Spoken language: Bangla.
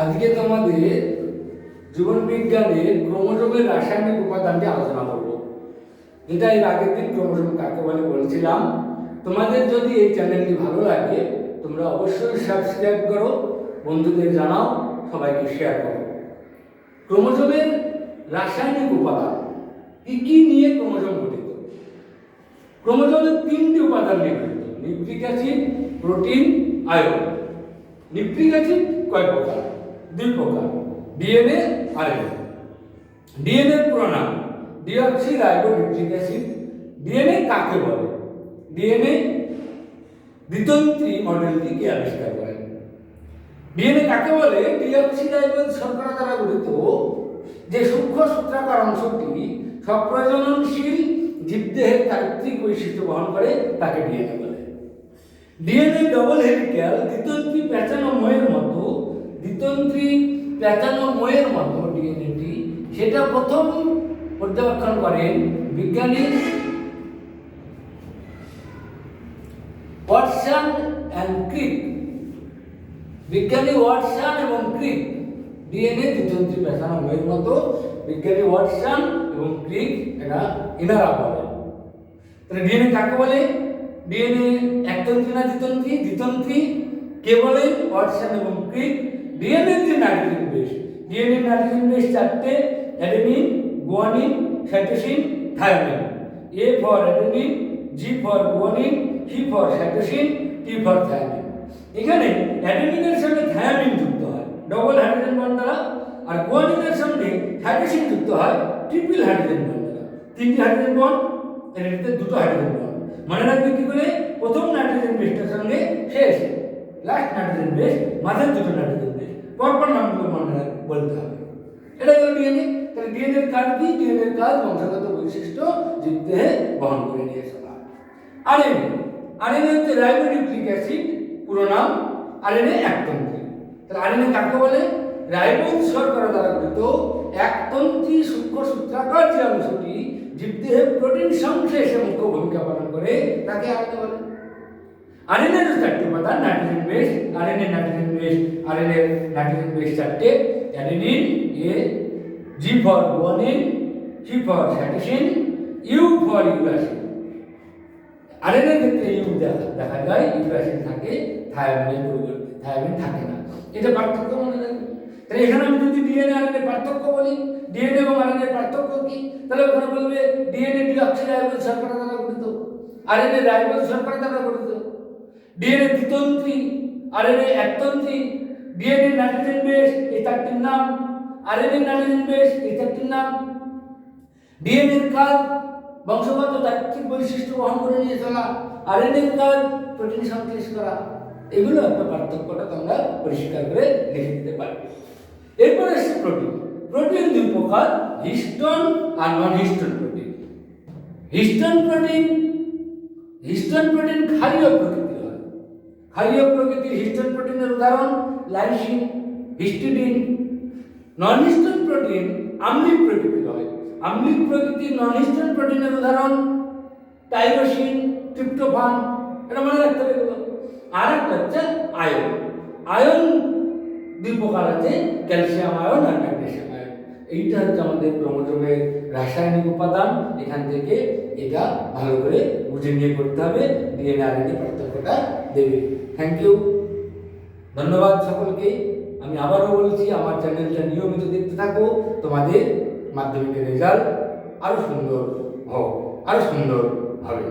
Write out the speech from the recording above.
আজকে তোমাদের জীবন বিজ্ঞানের ক্রোমোজোমের রাসায়নিক উপাদানটি আলোচনা করব। যেটা এর আগের দিন ক্রোমোজোম কাকে বলে বলেছিলাম। তোমাদের যদি এই চ্যানেলটি ভালো লাগে তোমরা অবশ্যই সাবস্ক্রাইব করো, বন্ধুদের জানাও, সবাইকে শেয়ার করো। ক্রোমোজোমের রাসায়নিক উপাদান কি নিয়ে ক্রোমোজোম গঠিত? ক্রোমোজোমের তিনটি উপাদান নিয়ে গঠিত: nucleic acid, protein, ion. Nucleic acid কয় প্রকার? দুই প্রকার, ডিএনএ, আরএনএ। ডিএনএ পুরো নাম ডিঅক্সিরাইবোনিউক্লিক অ্যাসিড। ডিএনএ কাকে বলে? ডিএনএ দ্বিতন্ত্রী মডেলটি কে আবিষ্কার করেন? ডিএনএ কাকে বলে? ডিঅক্সিরাইবোজ শর্করা দ্বারা গঠিত যে সূক্ষ্ম সূত্রাকার অংশটি স্বপ্রজননশীল জীবদেহের চারিত্রিক বৈশিষ্ট্য বহন করে তাকে ডিএনএ বলে। ডিএনএ ডবল হেলিক্যাল দ্বিতন্ত্রী পেঁচানো ময়ের মতো ডিএনএটি, সেটা প্রথম পর্যবেক্ষণ করেন বিজ্ঞানী ওয়াটসন অ্যান্ড ক্রিক। এবং ক্রিক ডিএনএ দ্বিতন্ত্রী পেঁচানো ময়ের মতো, বিজ্ঞানী ওয়াটসন এবং ক্রিক এনারা বলেন। তাহলে ডিএনএ কাকে বলে? ডিএনএ একতন্ত্রী না দ্বিতন্ত্রী? দ্বিতন্ত্রী। কে বলে? ওয়াটসন এবং ক্রিক। ডিএনএ যে nitrogen base, DNA nitrogen base চারটে: adenine, guanine, cytosine, thymine. A for adenine, G for guanine, C for cytosine, T for thymine. এখানে অ্যাডেনিনের সঙ্গে থায়ামিন যুক্ত হয় ডবল হাইড্রোজেন বন্ড দ্বারা, আর গুয়ানিনের সঙ্গে সাইটোসিন যুক্ত হয় ট্রিপল হাইড্রোজেন বন্ড দ্বারা। তিনটি হাইড্রোজেন বন্ড, এর দুটো হাইড্রোজেন বন্ড। মনে রাখবে কি করে? প্রথম নাইট্রোজেন বেসটার সঙ্গে শেষ লাস্ট নাইট্রোজেন বেস, মাঝের দুটো নাইট্রোজেন বেস, পরপর নামগুলো মনে বলতে হবে। এটা হলো ডিএনএ। তাহলে ডিএনএ এর কাজ কি? ডিএনএ এর কাজ বংশগত বৈশিষ্ট্য জীবদেহে বহন করে নিয়ে চলা। আরএনএ হচ্ছে রাইবোনিউক্লিক অ্যাসিড, পুরো নাম। আরএনএ একতন্ত্রী। তাহলে আরএনএ কাকে বলে? রাইবোজ শর্করা দ্বারা গঠিত একতন্ত্রী সূক্ষ্ম সূত্রাকার যে অংশটি জীবদেহে প্রোটিন সংশ্লেষে মুখ্য ভূমিকা পালন করে তাকে আরএনএ বলে। আরএনএ এর চারটি উপাদান: nitrogen base, RNA nitrogen base চারটে: adenine, A, G for guanine, C for cytosine, U for uracil. RNA এর ক্ষেত্রে ইউ দেখা যায়, ইউরাসিন থাকে, থায়ামিনের পরিবর্তে থায়ামিন থাকে না। এটা পার্থক্য মনে রাখবে। তাহলে এখানে আমি যদি ডিএনএ আরএনএ পার্থক্য বলি, ডিএনএ এবং আরএনএ পার্থক্য কি? তাহলে ওখানে বলবে ডিএনএ ডিঅক্সিরাইবোজ শর্করা দ্বারা গঠিত, আরএনএ রাইবোজ শর্করা দ্বারা গঠিত। ডিএনএ দ্বিতন্ত্রী, আরএনএ একতন্ত্রী। ডিএনএ নাইট্রোজেন বেস, এই চারটির নাম। আরএনএ নাইট্রোজেন বেস, এই চারটির নাম। ডিএনএ এর কাজ বংশগত চারিত্রিক বৈশিষ্ট্য বহন করে নিয়ে চলা, আরএনএ এর কাজ প্রোটিন সংশ্লেষ করা। এগুলো একটা পার্থক্যটা তোমরা পরিষ্কার করে লিখে দিতে পারবে। এরপরে আসছে প্রোটিন। প্রোটিন দুই প্রকার: হিস্টোন আর নন হিস্টোন প্রোটিন। হিস্টোন প্রোটিন ক্ষারীয় প্রকৃতির হয়। ক্ষারীয় প্রকৃতির হিস্টোন প্রোটিনের উদাহরণ লাইসিন, হিস্টিডিন। নন হিস্টোন প্রোটিন আম্লিক প্রকৃতির হয়। আম্লিক প্রকৃতির নন হিস্টোন প্রোটিনের উদাহরণ টাইরোসিন, ট্রিপ্টোফান। এটা মনে রাখতে হবে এগুলো। আর একটা হচ্ছে আয়ন। আয়ন দুই প্রকার আছে: ক্যালসিয়াম আয়ন আর ম্যাগনেসিয়াম আয়ন। এইটা হচ্ছে আমাদের ক্রোমোজোমের রাসায়নিক উপাদান। এখান থেকে এটা ভালো করে বুঝে নিয়ে করতে হবে, ডিএনএ আরএনএ পার্থক্যটা দেবে। থ্যাংক ইউ, ধন্যবাদ সকলকে। আমি আবারও বলছি, আমার চ্যানেলটা নিয়মিত দেখতে থাকো। তোমাদের মাধ্যমিকের রেজাল্ট আরও সুন্দর হোক, আরও সুন্দর হবে।